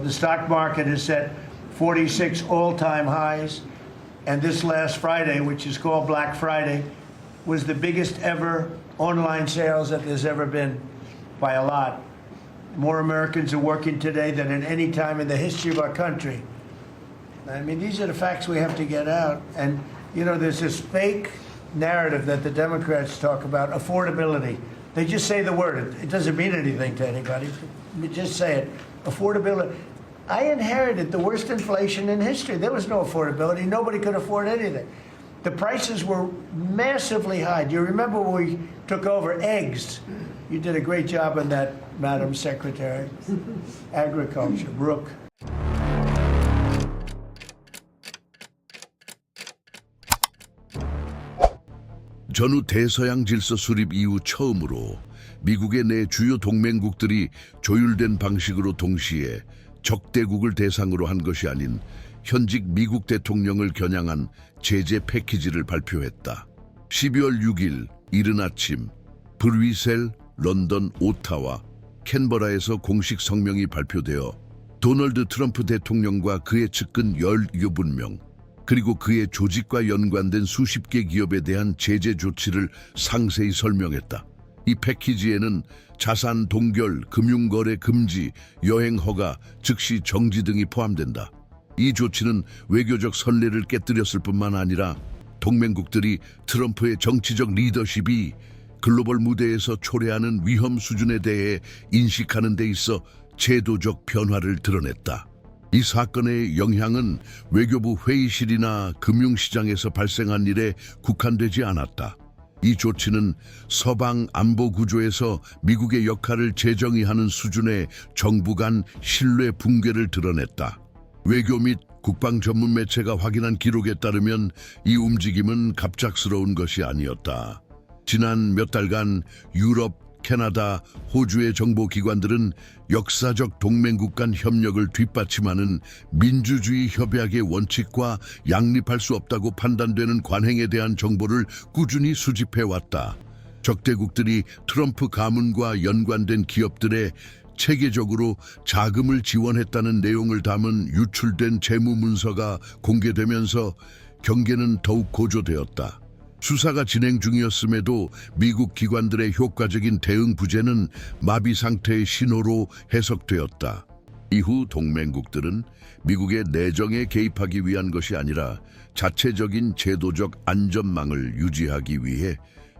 The stock market has set 46 all-time highs, and this last Friday, which is called Black Friday, was the biggest ever online sales that there's ever been by a lot. More Americans are working today than at any time in the history of our country. I mean, these are the facts we have to get out. And, you know, there's this fake narrative that the Democrats talk about, affordability. They just say the word. It doesn't mean anything to anybody. You just say it. Affordability. I inherited the worst inflation in history. There was no affordability. Nobody could afford anything. The prices were massively high. Do you remember when we took over eggs? You did a great job on that, Madam Secretary. Agriculture, Brooke. 전후 대서양 질서 수립 이후 처음으로 미국의 내 주요 동맹국들이 조율된 방식으로 동시에 적대국을 대상으로 한 것이 아닌 현직 미국 대통령을 겨냥한 제재 패키지를 발표했다. 12월 6일 이른 아침 브뤼셀, 런던, 오타와, 캔버라에서 공식 성명이 발표되어 도널드 트럼프 대통령과 그의 측근 17명 그리고 그의 조직과 연관된 수십 개 기업에 대한 제재 조치를 상세히 설명했다. 이 패키지에는 자산 동결, 금융거래 금지, 여행 허가, 즉시 정지 등이 포함된다. 이 조치는 외교적 선례를 깨뜨렸을 뿐만 아니라 동맹국들이 트럼프의 정치적 리더십이 글로벌 무대에서 초래하는 위험 수준에 대해 인식하는 데 있어 제도적 변화를 드러냈다. 이 사건의 영향은 외교부 회의실이나 금융시장에서 발생한 일에 국한되지 않았다. 이 조치는 서방 안보 구조에서 미국의 역할을 재정의하는 수준의 정부 간 신뢰 붕괴를 드러냈다. 외교 및 국방 전문 매체가 확인한 기록에 따르면 이 움직임은 갑작스러운 것이 아니었다. 지난 몇 달간 유럽, 캐나다, 호주의 정보기관들은 역사적 동맹국 간 협력을 뒷받침하는 민주주의 협약의 원칙과 양립할 수 없다고 판단되는 관행에 대한 정보를 꾸준히 수집해왔다. 적대국들이 트럼프 가문과 연관된 기업들에 체계적으로 자금을 지원했다는 내용을 담은 유출된 재무 문서가 공개되면서 경계는 더욱 고조되었다. 수사가 진행 중이었음에도 미국 기관들의 효과적인 대응 부재는 마비 상태의 신호로 해석되었다. 이후 동맹국들은 미국의 내정에 개입하기 위한 것이 아니라 자체적인 제도적 안전망을 유지하기 위해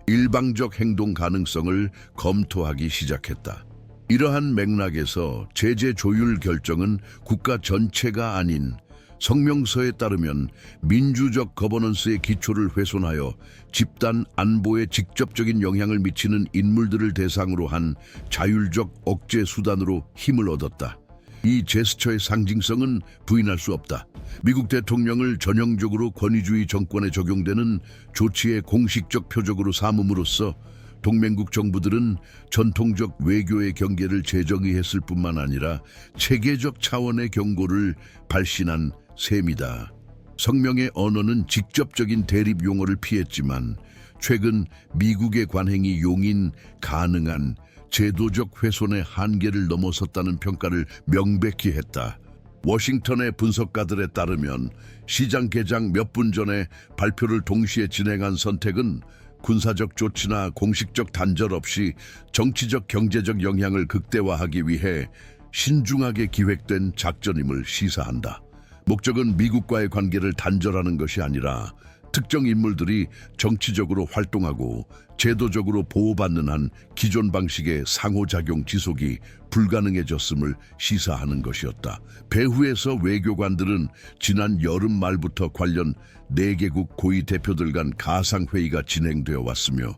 일방적 행동 가능성을 검토하기 시작했다. 이러한 맥락에서 제재 조율 결정은 국가 전체가 아닌 성명서에 따르면 민주적 거버넌스의 기초를 훼손하여 집단 안보에 직접적인 영향을 미치는 인물들을 대상으로 한 자율적 억제 수단으로 힘을 얻었다. 이 제스처의 상징성은 부인할 수 없다. 미국 대통령을 전형적으로 권위주의 정권에 적용되는 조치의 공식적 표적으로 삼음으로써 동맹국 정부들은 전통적 외교의 경계를 재정의했을 뿐만 아니라 체계적 차원의 경고를 발신한 셈이다. 성명의 언어는 직접적인 대립 용어를 피했지만 최근 미국의 관행이 용인 가능한 제도적 훼손의 한계를 넘어섰다는 평가를 명백히 했다. 워싱턴의 분석가들에 따르면 시장 개장 몇 분 전에 발표를 동시에 진행한 선택은 군사적 조치나 공식적 단절 없이 정치적 경제적 영향을 극대화하기 위해 신중하게 기획된 작전임을 시사한다. 목적은 미국과의 관계를 단절하는 것이 아니라 특정 인물들이 정치적으로 활동하고 제도적으로 보호받는 한 기존 방식의 상호작용 지속이 불가능해졌음을 시사하는 것이었다. 배후에서 외교관들은 지난 여름 말부터 관련 4개국 고위 대표들 간 가상회의가 진행되어 왔으며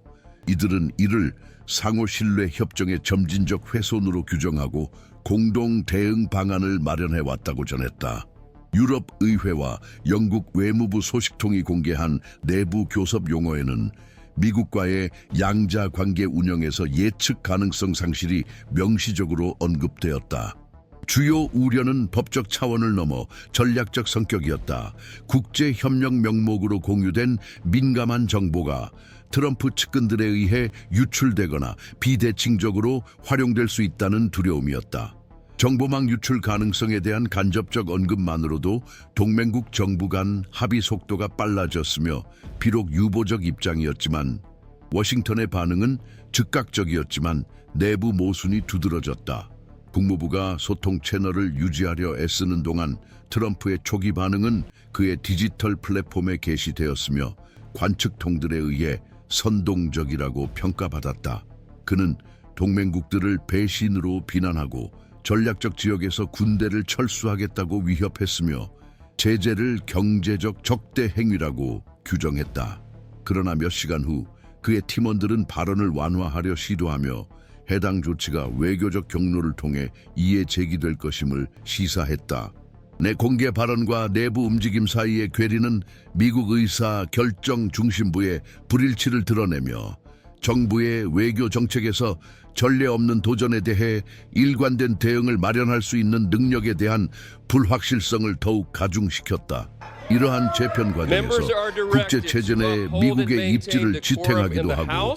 이들은 이를 상호 신뢰 협정의 점진적 훼손으로 규정하고 공동 대응 방안을 마련해 왔다고 전했다. 유럽 의회와 영국 외무부 소식통이 공개한 내부 교섭 용어에는 미국과의 양자 관계 운영에서 예측 가능성 상실이 명시적으로 언급되었다. 주요 우려는 법적 차원을 넘어 전략적 성격이었다. 국제협력 명목으로 공유된 민감한 정보가 트럼프 측근들에 의해 유출되거나 비대칭적으로 활용될 수 있다는 두려움이었다. 정보망 유출 가능성에 대한 간접적 언급만으로도 동맹국 정부 간 합의 속도가 빨라졌으며 비록 유보적 입장이었지만 워싱턴의 반응은 즉각적이었지만 내부 모순이 두드러졌다. 국무부가 소통 채널을 유지하려 애쓰는 동안 트럼프의 초기 반응은 그의 디지털 플랫폼에 게시되었으며 관측통들에 의해 선동적이라고 평가받았다. 그는 동맹국들을 배신으로 비난하고 전략적 지역에서 군대를 철수하겠다고 위협했으며 제재를 경제적 적대 행위라고 규정했다. 그러나 몇 시간 후 그의 팀원들은 발언을 완화하려 시도하며 해당 조치가 외교적 경로를 통해 이에 제기될 것임을 시사했다. 내 공개 발언과 내부 움직임 사이의 괴리는 미국 의사 결정 중심부의 불일치를 드러내며 정부의 외교 정책에서 전례 없는 도전에 대해 일관된 대응을 마련할 수 있는 능력에 대한 불확실성을 더욱 가중시켰다. 이러한 재편 과정에서 국제 체제 내 미국의 입지를 지탱하기도 하고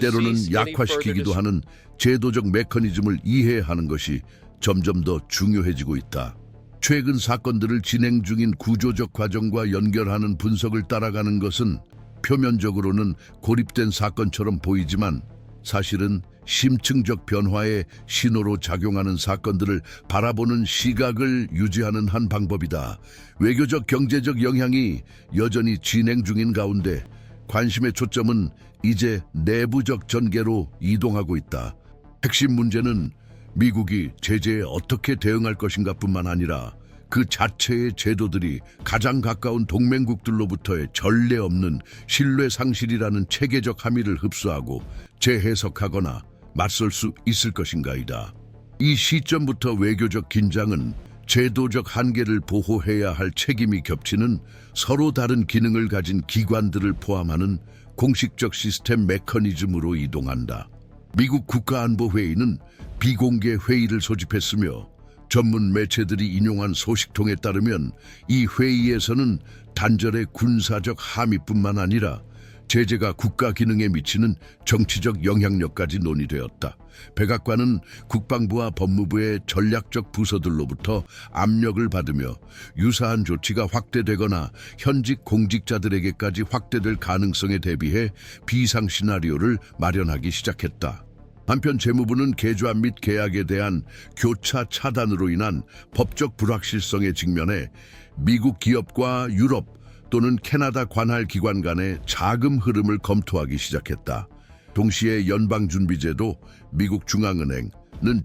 때로는 약화시키기도 하는 제도적 메커니즘을 이해하는 것이 점점 더 중요해지고 있다. 최근 사건들을 진행 중인 구조적 과정과 연결하는 분석을 따라가는 것은 표면적으로는 고립된 사건처럼 보이지만 사실은 심층적 변화의 신호로 작용하는 사건들을 바라보는 시각을 유지하는 한 방법이다. 외교적 경제적 영향이 여전히 진행 중인 가운데 관심의 초점은 이제 내부적 전개로 이동하고 있다. 핵심 문제는 미국이 제재에 어떻게 대응할 것인가 뿐만 아니라 그 자체의 제도들이 가장 가까운 동맹국들로부터의 전례 없는 신뢰 상실이라는 체계적 함의를 흡수하고 재해석하거나 맞설 수 있을 것인가이다. 이 시점부터 외교적 긴장은 제도적 한계를 보호해야 할 책임이 겹치는 서로 다른 기능을 가진 기관들을 포함하는 공식적 시스템 메커니즘으로 이동한다. 미국 국가안보회의는 비공개 회의를 소집했으며 전문 매체들이 인용한 소식통에 따르면 이 회의에서는 단절의 군사적 함의뿐만 아니라 제재가 국가 기능에 미치는 정치적 영향력까지 논의되었다. 백악관은 국방부와 법무부의 전략적 부서들로부터 압력을 받으며 유사한 조치가 확대되거나 현직 공직자들에게까지 확대될 가능성에 대비해 비상 시나리오를 마련하기 시작했다. 한편 재무부는 계좌 및 계약에 대한 교차 차단으로 인한 법적 불확실성에 직면해 미국 기업과 유럽 또는 캐나다 관할 기관 간의 자금 흐름을 검토하기 시작했다. 동시에 연방준비제도, 미국 중앙은행은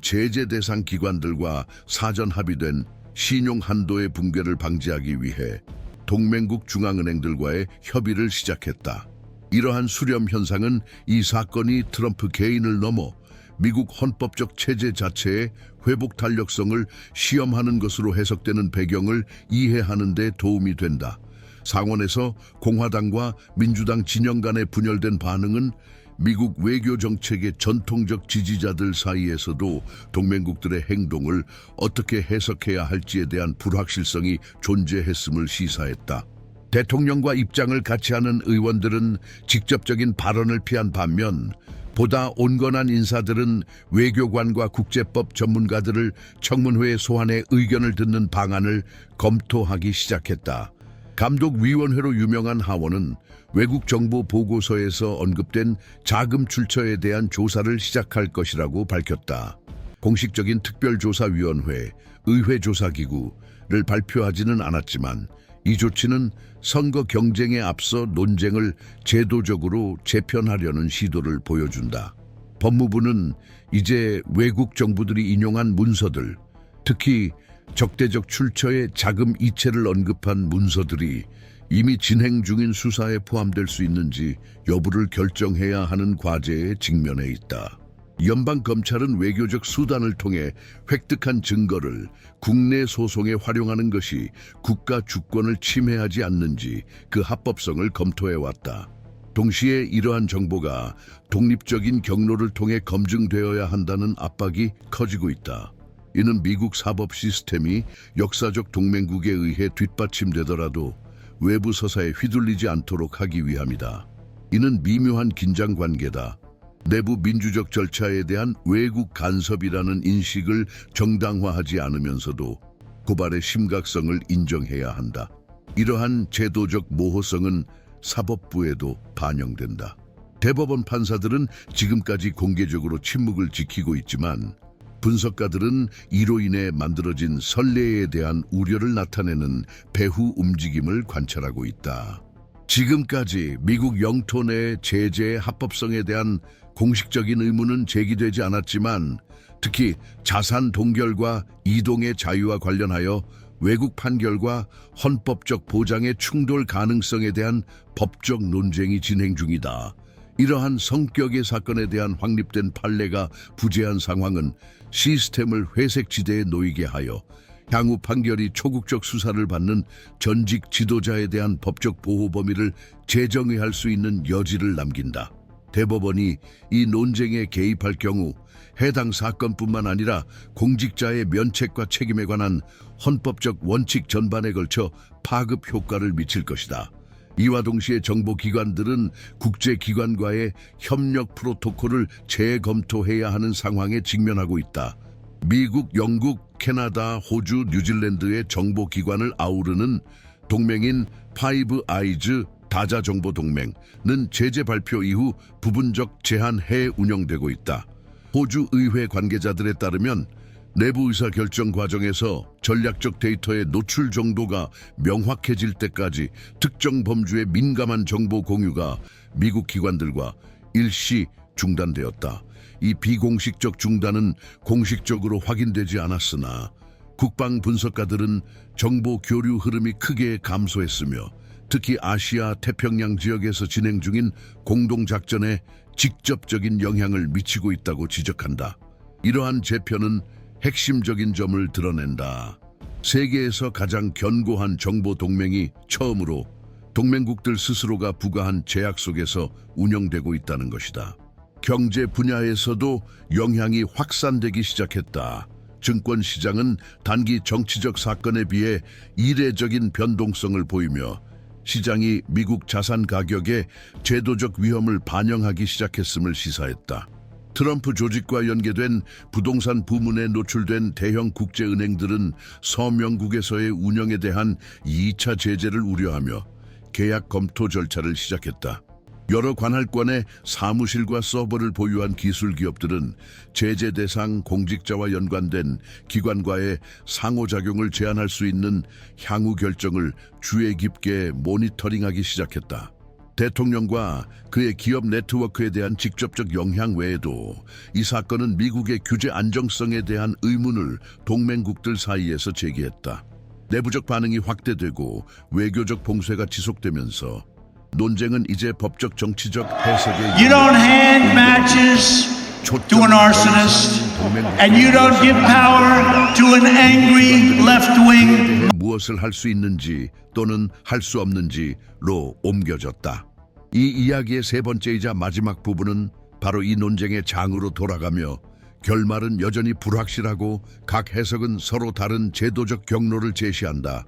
제재 대상 기관들과 사전 합의된 신용 한도의 붕괴를 방지하기 위해 동맹국 중앙은행들과의 협의를 시작했다. 이러한 수렴 현상은 이 사건이 트럼프 개인을 넘어 미국 헌법적 체제 자체의 회복 탄력성을 시험하는 것으로 해석되는 배경을 이해하는 데 도움이 된다. 상원에서 공화당과 민주당 진영 간의 분열된 반응은 미국 외교 정책의 전통적 지지자들 사이에서도 동맹국들의 행동을 어떻게 해석해야 할지에 대한 불확실성이 존재했음을 시사했다. 대통령과 입장을 같이 하는 의원들은 직접적인 발언을 피한 반면 보다 온건한 인사들은 외교관과 국제법 전문가들을 청문회에 소환해 의견을 듣는 방안을 검토하기 시작했다. 감독위원회로 유명한 하원은 외국 정보 보고서에서 언급된 자금 출처에 대한 조사를 시작할 것이라고 밝혔다. 공식적인 특별조사위원회, 의회조사기구를 발표하지는 않았지만 이 조치는 선거 경쟁에 앞서 논쟁을 제도적으로 재편하려는 시도를 보여준다. 법무부는 이제 외국 정부들이 인용한 문서들, 특히 적대적 출처의 자금 이체를 언급한 문서들이 이미 진행 중인 수사에 포함될 수 있는지 여부를 결정해야 하는 과제에 직면해 있다. 연방검찰은 외교적 수단을 통해 획득한 증거를 국내 소송에 활용하는 것이 국가 주권을 침해하지 않는지 그 합법성을 검토해왔다. 동시에 이러한 정보가 독립적인 경로를 통해 검증되어야 한다는 압박이 커지고 있다. 이는 미국 사법 시스템이 역사적 동맹국에 의해 뒷받침되더라도 외부 서사에 휘둘리지 않도록 하기 위함이다. 이는 미묘한 긴장 관계다. 내부 민주적 절차에 대한 외국 간섭이라는 인식을 정당화하지 않으면서도 고발의 심각성을 인정해야 한다. 이러한 제도적 모호성은 사법부에도 반영된다. 대법원 판사들은 지금까지 공개적으로 침묵을 지키고 있지만 분석가들은 이로 인해 만들어진 선례에 대한 우려를 나타내는 배후 움직임을 관찰하고 있다. 지금까지 미국 영토 내 제재의 합법성에 대한 공식적인 의문은 제기되지 않았지만 특히 자산 동결과 이동의 자유와 관련하여 외국 판결과 헌법적 보장의 충돌 가능성에 대한 법적 논쟁이 진행 중이다. 이러한 성격의 사건에 대한 확립된 판례가 부재한 상황은 시스템을 회색지대에 놓이게 하여 향후 판결이 초국적 수사를 받는 전직 지도자에 대한 법적 보호 범위를 재정의할 수 있는 여지를 남긴다. 대법원이 이 논쟁에 개입할 경우 해당 사건뿐만 아니라 공직자의 면책과 책임에 관한 헌법적 원칙 전반에 걸쳐 파급 효과를 미칠 것이다. 이와 동시에 정보기관들은 국제기관과의 협력 프로토콜을 재검토해야 하는 상황에 직면하고 있다. 미국, 영국, 캐나다, 호주, 뉴질랜드의 정보기관을 아우르는 동맹인 파이브 아이즈 다자정보동맹은 제재 발표 이후 부분적 제한해 운영되고 있다. 호주 의회 관계자들에 따르면 내부 의사결정 과정에서 전략적 데이터의 노출 정도가 명확해질 때까지 특정 범주의 민감한 정보 공유가 미국 기관들과 일시 중단되었다. 이 비공식적 중단은 공식적으로 확인되지 않았으나 국방 분석가들은 정보 교류 흐름이 크게 감소했으며 특히 아시아 태평양 지역에서 진행 중인 공동작전에 직접적인 영향을 미치고 있다고 지적한다. 이러한 재편은 핵심적인 점을 드러낸다. 세계에서 가장 견고한 정보 동맹이 처음으로 동맹국들 스스로가 부과한 제약 속에서 운영되고 있다는 것이다. 경제 분야에서도 영향이 확산되기 시작했다. 증권 시장은 단기 정치적 사건에 비해 이례적인 변동성을 보이며 시장이 미국 자산 가격에 제도적 위험을 반영하기 시작했음을 시사했다. 트럼프 조직과 연계된 부동산 부문에 노출된 대형 국제은행들은 서명국에서의 운영에 대한 2차 제재를 우려하며 계약 검토 절차를 시작했다. 여러 관할권의 사무실과 서버를 보유한 기술 기업들은 제재 대상 공직자와 연관된 기관과의 상호작용을 제한할 수 있는 향후 결정을 주의 깊게 모니터링하기 시작했다. 대통령과 그의 기업 네트워크에 대한 직접적 영향 외에도 이 사건은 미국의 규제 안정성에 대한 의문을 동맹국들 사이에서 제기했다. 내부적 반응이 확대되고 외교적 봉쇄가 지속되면서 논쟁은 이제 법적 정치적 해석에 You don't hand matches to an arsonist, and you don't give power to an angry left-wing. 무엇을 할 수 있는지 또는 할 수 없는지로 옮겨졌다. 이 이야기의 세 번째이자 마지막 부분은 바로 이 논쟁의 장으로 돌아가며 결말은 여전히 불확실하고 각 해석은 서로 다른 제도적 경로를 제시한다.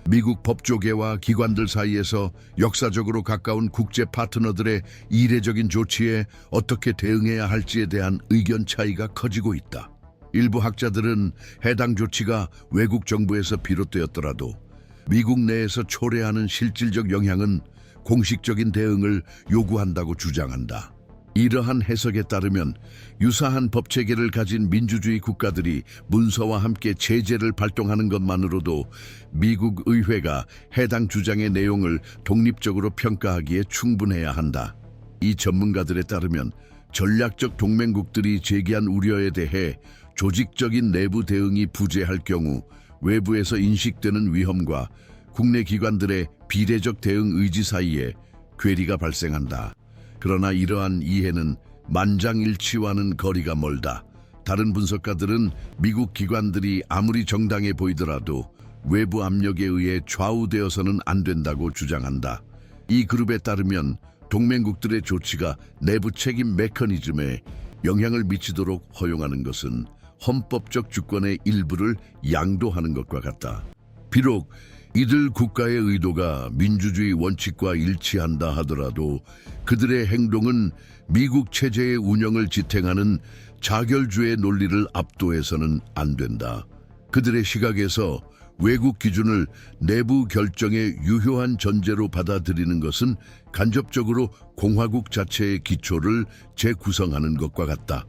미국 법조계와 기관들 사이에서 역사적으로 가까운 국제 파트너들의 이례적인 조치에 어떻게 대응해야 할지에 대한 의견 차이가 커지고 있다. 일부 학자들은 해당 조치가 외국 정부에서 비롯되었더라도 미국 내에서 초래하는 실질적 영향은 공식적인 대응을 요구한다고 주장한다. 이러한 해석에 따르면 유사한 법체계를 가진 민주주의 국가들이 문서와 함께 제재를 발동하는 것만으로도 미국 의회가 해당 주장의 내용을 독립적으로 평가하기에 충분해야 한다. 이 전문가들에 따르면 전략적 동맹국들이 제기한 우려에 대해 조직적인 내부 대응이 부재할 경우 외부에서 인식되는 위험과 국내 기관들의 비례적 대응 의지 사이에 괴리가 발생한다. 그러나 이러한 이해는 만장일치와는 거리가 멀다. 다른 분석가들은 미국 기관들이 아무리 정당해 보이더라도 외부 압력에 의해 좌우되어서는 안 된다고 주장한다. 이 그룹에 따르면 동맹국들의 조치가 내부 책임 메커니즘에 영향을 미치도록 허용하는 것은 헌법적 주권의 일부를 양도하는 것과 같다. 비록 이들 국가의 의도가 민주주의 원칙과 일치한다 하더라도 그들의 행동은 미국 체제의 운영을 지탱하는 자결주의 논리를 압도해서는 안 된다. 그들의 시각에서 외국 기준을 내부 결정의 유효한 전제로 받아들이는 것은 간접적으로 공화국 자체의 기초를 재구성하는 것과 같다.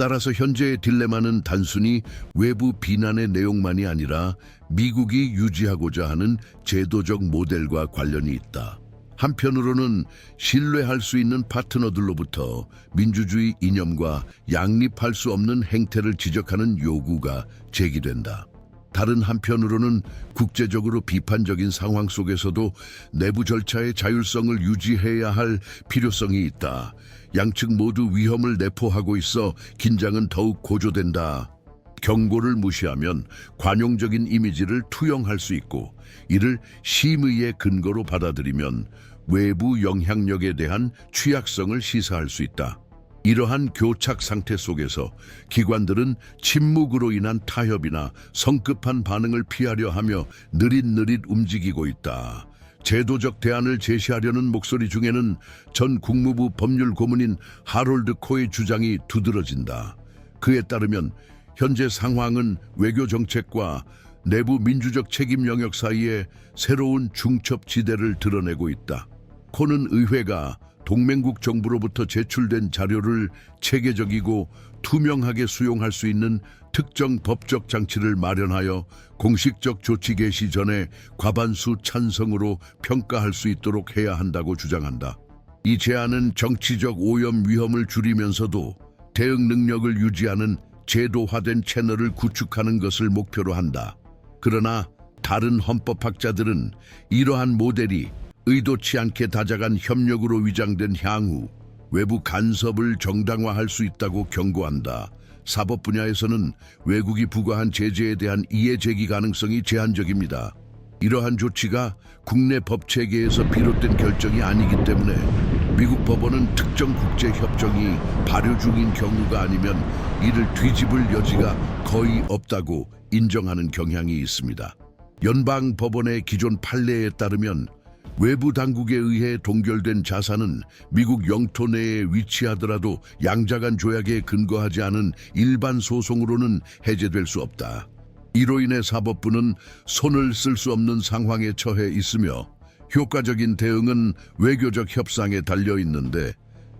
따라서 현재의 딜레마는 단순히 외부 비난의 내용만이 아니라 미국이 유지하고자 하는 제도적 모델과 관련이 있다. 한편으로는 신뢰할 수 있는 파트너들로부터 민주주의 이념과 양립할 수 없는 행태를 지적하는 요구가 제기된다. 다른 한편으로는 국제적으로 비판적인 상황 속에서도 내부 절차의 자율성을 유지해야 할 필요성이 있다. 양측 모두 위험을 내포하고 있어 긴장은 더욱 고조된다. 경고를 무시하면 관용적인 이미지를 투영할 수 있고, 이를 심의의 근거로 받아들이면 외부 영향력에 대한 취약성을 시사할 수 있다. 이러한 교착 상태 속에서 기관들은 침묵으로 인한 타협이나 성급한 반응을 피하려 하며 느릿느릿 움직이고 있다. 제도적 대안을 제시하려는 목소리 중에는 전 국무부 법률 고문인 하롤드 코의 주장이 두드러진다. 그에 따르면 현재 상황은 외교 정책과 내부 민주적 책임 영역 사이에 새로운 중첩지대를 드러내고 있다. 코는 의회가 동맹국 정부로부터 제출된 자료를 체계적이고 투명하게 수용할 수 있는 특정 법적 장치를 마련하여 공식적 조치 개시 전에 과반수 찬성으로 평가할 수 있도록 해야 한다고 주장한다. 이 제안은 정치적 오염 위험을 줄이면서도 대응 능력을 유지하는 제도화된 채널을 구축하는 것을 목표로 한다. 그러나 다른 헌법학자들은 이러한 모델이 의도치 않게 다자간 협력으로 위장된 향후 외부 간섭을 정당화할 수 있다고 경고한다. 사법 분야에서는 외국이 부과한 제재에 대한 이해 제기 가능성이 제한적입니다. 이러한 조치가 국내 법 체계에서 비롯된 결정이 아니기 때문에 미국 법원은 특정 국제 협정이 발효 중인 경우가 아니면 이를 뒤집을 여지가 거의 없다고 인정하는 경향이 있습니다. 연방 법원의 기존 판례에 따르면 외부 당국에 의해 동결된 자산은 미국 영토 내에 위치하더라도 양자간 조약에 근거하지 않은 일반 소송으로는 해제될 수 없다. 이로 인해 사법부는 손을 쓸 수 없는 상황에 처해 있으며 효과적인 대응은 외교적 협상에 달려 있는데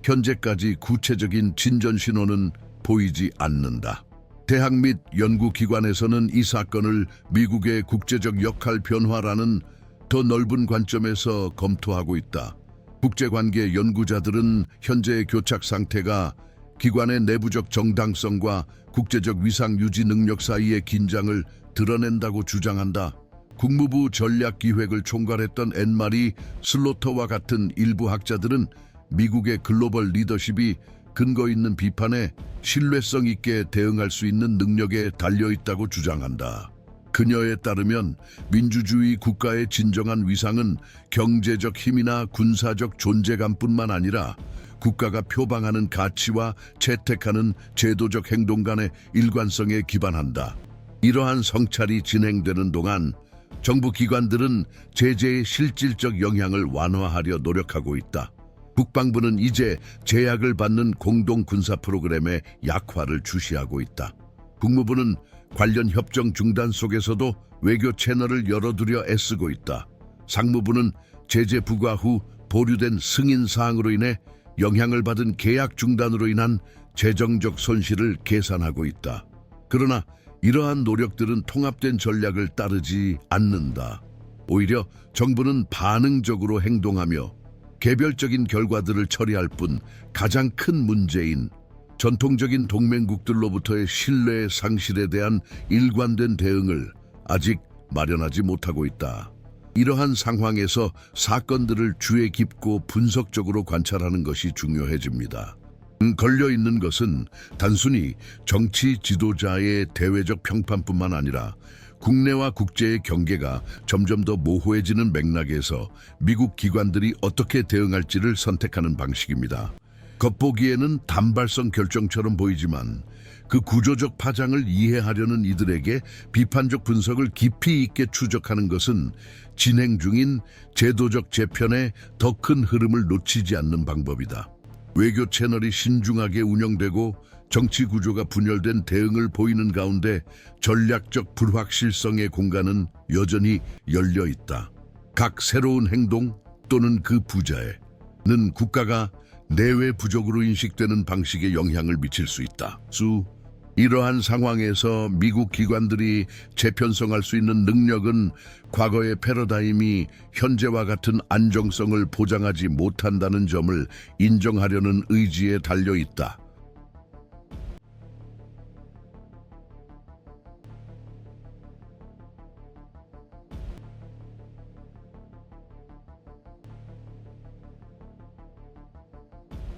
현재까지 구체적인 진전 신호는 보이지 않는다. 대학 및 연구기관에서는 이 사건을 미국의 국제적 역할 변화라는 더 넓은 관점에서 검토하고 있다. 국제관계 연구자들은 현재의 교착 상태가 기관의 내부적 정당성과 국제적 위상 유지 능력 사이의 긴장을 드러낸다고 주장한다. 국무부 전략기획을 총괄했던 앤마리 슬로터와 같은 일부 학자들은 미국의 글로벌 리더십이 근거 있는 비판에 신뢰성 있게 대응할 수 있는 능력에 달려있다고 주장한다. 그녀에 따르면 민주주의 국가의 진정한 위상은 경제적 힘이나 군사적 존재감뿐만 아니라 국가가 표방하는 가치와 채택하는 제도적 행동 간의 일관성에 기반한다. 이러한 성찰이 진행되는 동안 정부 기관들은 제재의 실질적 영향을 완화하려 노력하고 있다. 국방부는 이제 제약을 받는 공동 군사 프로그램의 약화를 주시하고 있다. 국무부는 관련 협정 중단 속에서도 외교 채널을 열어두려 애쓰고 있다. 상무부는 제재 부과 후 보류된 승인 사항으로 인해 영향을 받은 계약 중단으로 인한 재정적 손실을 계산하고 있다. 그러나 이러한 노력들은 통합된 전략을 따르지 않는다. 오히려 정부는 반응적으로 행동하며 개별적인 결과들을 처리할 뿐 가장 큰 문제인 전통적인 동맹국들로부터의 신뢰 상실에 대한 일관된 대응을 아직 마련하지 못하고 있다. 이러한 상황에서 사건들을 주의 깊고 분석적으로 관찰하는 것이 중요해집니다. 걸려있는 것은 단순히 정치 지도자의 대외적 평판뿐만 아니라 국내와 국제의 경계가 점점 더 모호해지는 맥락에서 미국 기관들이 어떻게 대응할지를 선택하는 방식입니다. 겉보기에는 단발성 결정처럼 보이지만 그 구조적 파장을 이해하려는 이들에게 비판적 분석을 깊이 있게 추적하는 것은 진행 중인 제도적 재편의 더 큰 흐름을 놓치지 않는 방법이다. 외교 채널이 신중하게 운영되고 정치 구조가 분열된 대응을 보이는 가운데 전략적 불확실성의 공간은 여전히 열려 있다. 각 새로운 행동 또는 그 부자에는 국가가 내외 부족으로 인식되는 방식에 영향을 미칠 수 있다. 이러한 상황에서 미국 기관들이 재편성할 수 있는 능력은 과거의 패러다임이 현재와 같은 안정성을 보장하지 못한다는 점을 인정하려는 의지에 달려 있다.